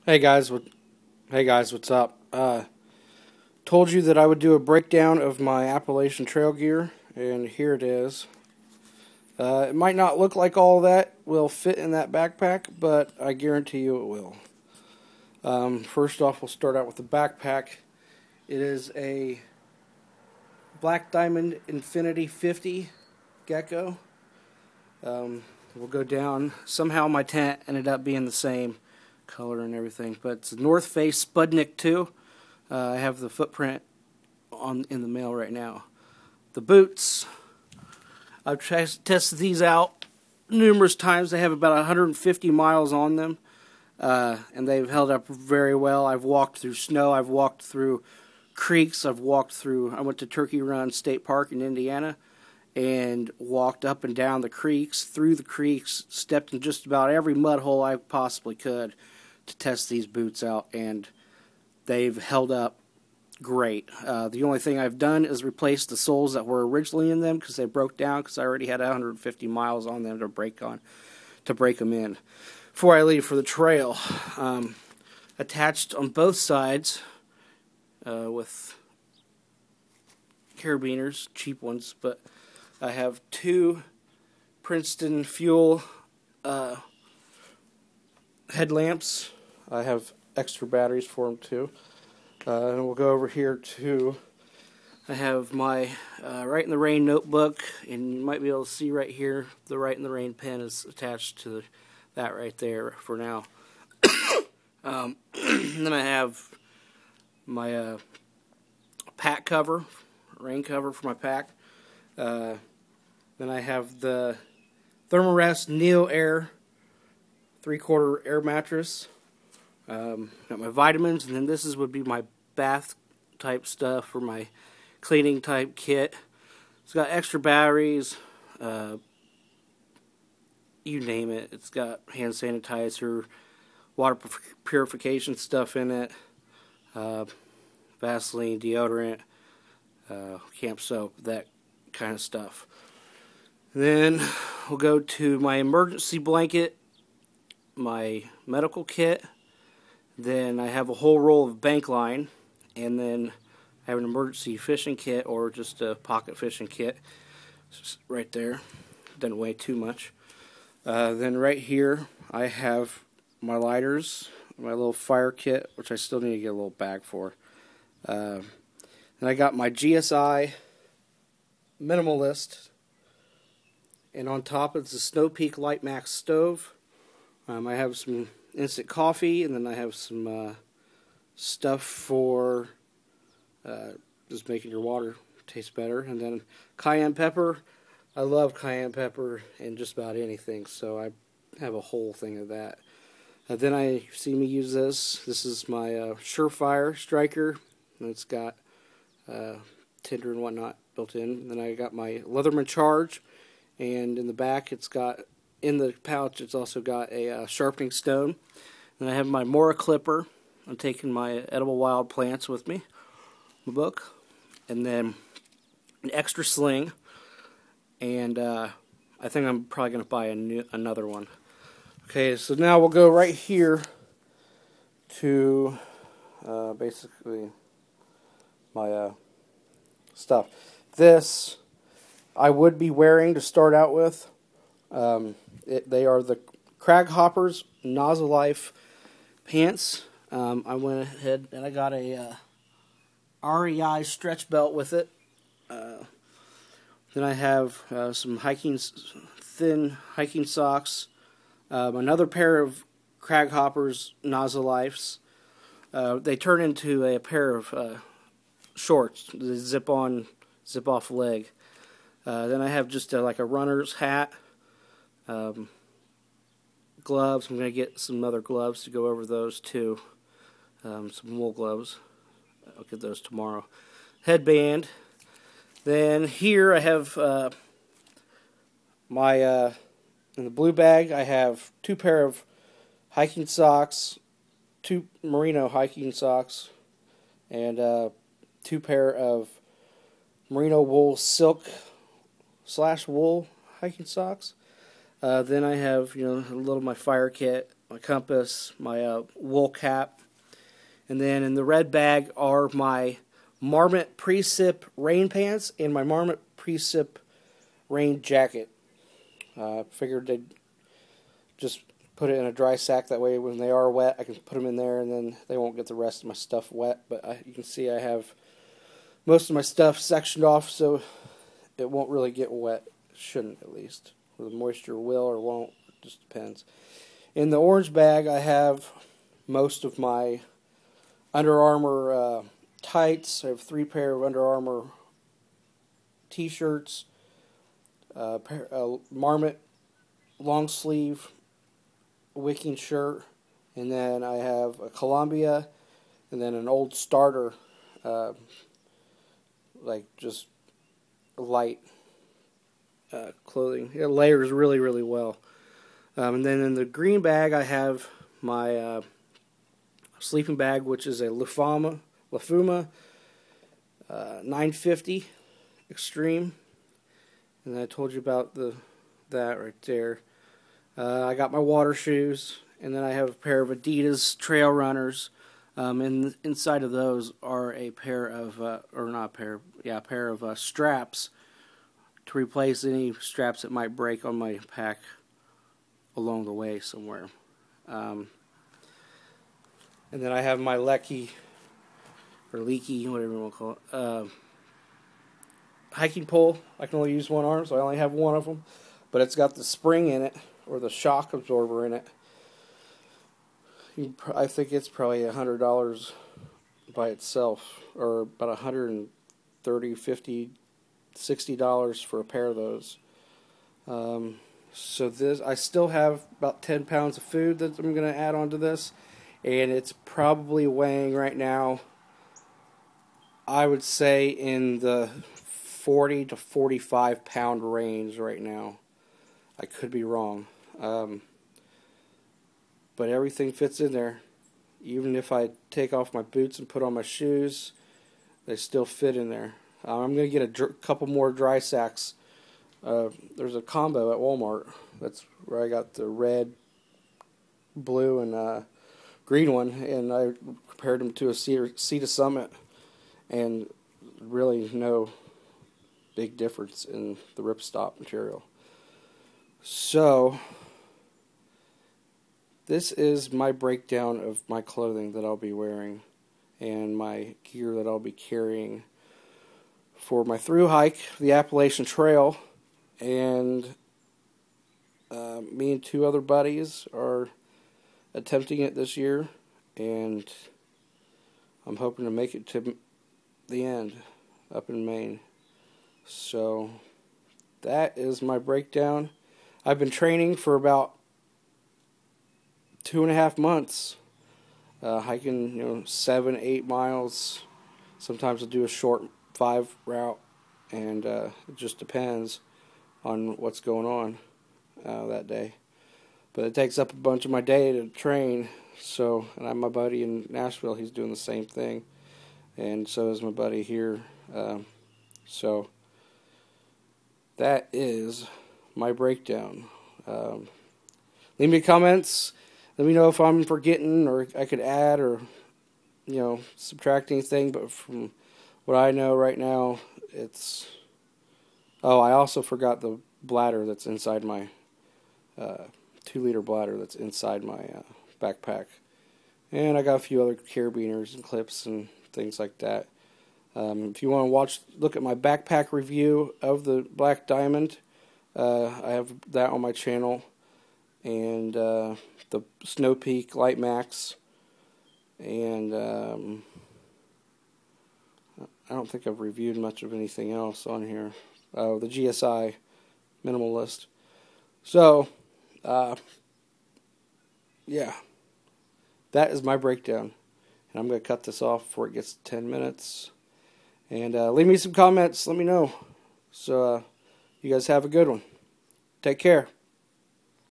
Hey guys, what's up? Told you that I would do a breakdown of my Appalachian Trail gear, and here it is. It might not look like all that will fit in that backpack, but I guarantee you it will. First off, we'll start out with the backpack. It is a Black Diamond Infinity 50 Gecko. We'll go down. Somehow my tent ended up being the same color and everything, but it's a North Face Spudnik 2. I have the footprint in the mail right now. The boots, I've tested these out numerous times. They have about 150 miles on them, and they've held up very well. I've walked through snow. I've walked through creeks. I went to Turkey Run State Park in Indiana and walked up and down the creeks, through the creeks, stepped in just about every mud hole I possibly could to test these boots out, and they've held up great. The only thing I've done is replace the soles that were originally in them because they broke down, because I already had 150 miles on them to break them in before I leave for the trail. Attached on both sides with carabiners, cheap ones, but I have two Princeton fuel headlamps. I have extra batteries for them too. And we'll go over here to, I have my Write in the Rain notebook, and you might be able to see right here the Write in the Rain pen is attached to that right there for now. Then I have my pack cover, rain cover for my pack. Then I have the Thermarest Neo Air 3/4 air mattress. Got my vitamins, and then would be my bath type stuff or my cleaning type kit. It's got extra batteries, you name it. It's got hand sanitizer, water purification stuff in it, Vaseline, deodorant, camp soap, that kind of stuff. Then we'll go to my emergency blanket, my medical kit. Then I have a whole roll of bank line, and then I have an emergency fishing kit, or just a pocket fishing kit. It's just right there. Doesn't weigh too much. Then right here I have my lighters, my little fire kit, which I still need to get a little bag for. And I got my GSI Minimalist, and on top it's a Snow Peak Light Max stove. I have some instant coffee, and then I have some stuff for just making your water taste better. And then cayenne pepper. I love cayenne pepper in just about anything, so I have a whole thing of that. Then I see me use this. This is my Surefire Striker, and it's got tinder and whatnot built in. And then I got my Leatherman Charge, and in the back it's got, in the pouch, it's also got a sharpening stone. And I have my Mora clipper. I'm taking my edible wild plants with me, my book, and then an extra sling. And I think I'm probably going to buy another one. Okay, so now we'll go right here to basically my stuff. This I would be wearing to start out with. They are the Crag Hoppers Nozzle Life pants. I went ahead and I got a REI stretch belt with it. Then I have some thin hiking socks. Another pair of Crag Hoppers Nozzle Lifes. They turn into a pair of shorts, the zip off leg. Then I have just like a runner's hat. Gloves. I'm going to get some other gloves to go over those too. Some wool gloves. I'll get those tomorrow. Headband. Then here I have my in the blue bag I have two pair of hiking socks, two merino hiking socks, and two pair of merino wool silk / wool hiking socks. Then I have, a little of my fire kit, my compass, my wool cap. And then in the red bag are my Marmot Pre-sip rain pants and my Marmot Pre-sip rain jacket. Figured they'd just put it in a dry sack. That way when they are wet, I can put them in there and then they won't get the rest of my stuff wet. But you can see I have most of my stuff sectioned off so it won't really get wet. It shouldn't, at least. Or the moisture will or won't. It just depends. In the orange bag, I have most of my Under Armour tights. I have 3 pair of Under Armour t-shirts, Marmot long sleeve wicking shirt, and then I have a Columbia, and then an old starter, like just light clothing. It layers really, really well. And then in the green bag, I have my sleeping bag, which is a Lafuma 950 Extreme, and I told you about that right there. I got my water shoes, and then I have a pair of Adidas Trail Runners. And inside of those are a pair of, a pair of straps to replace any straps that might break on my pack along the way somewhere. And then I have my leaky, whatever you want to call it, hiking pole. I can only use one arm, so I only have one of them. But it's got the spring in it, or the shock absorber in it. I think it's probably $100 by itself, or about $130, $50, $60 for a pair of those. So I still have about 10 pounds of food that I'm going to add onto this, and it's probably weighing right now, I would say, in the 40 to 45 pound range right now. I could be wrong. But everything fits in there. Even if I take off my boots and put on my shoes, they still fit in there. I'm going to get a couple more dry sacks. There's a combo at Walmart. That's where I got the red, blue, and green one, and I compared them to a Cedar Summit, and really no big difference in the ripstop material. So this is my breakdown of my clothing that I'll be wearing and my gear that I'll be carrying for my thru hike, the Appalachian Trail. And me and 2 other buddies are attempting it this year, and I'm hoping to make it to the end up in Maine. So that is my breakdown. I've been training for about 2.5 months, hiking 7-8 miles. Sometimes I'll do a short 5 route, and it just depends on what's going on that day. But it takes up a bunch of my day to train. So, and I have my buddy in Nashville, he's doing the same thing, and so is my buddy here. So that is my breakdown. Leave me comments. Let me know if I'm forgetting or I could add or subtract anything. But from what I know right now, it's... Oh, I also forgot the bladder that's inside my 2-liter bladder that's inside my backpack. And I got a few other carabiners and clips and things like that. If you want to look at my backpack review of the Black Diamond, I have that on my channel. And the Snow Peak Light Max. And I don't think I've reviewed much of anything else on here. Oh, the GSI Minimalist. So, yeah, that is my breakdown. And I'm going to cut this off before it gets to 10 minutes. And leave me some comments. Let me know. So, you guys have a good one. Take care.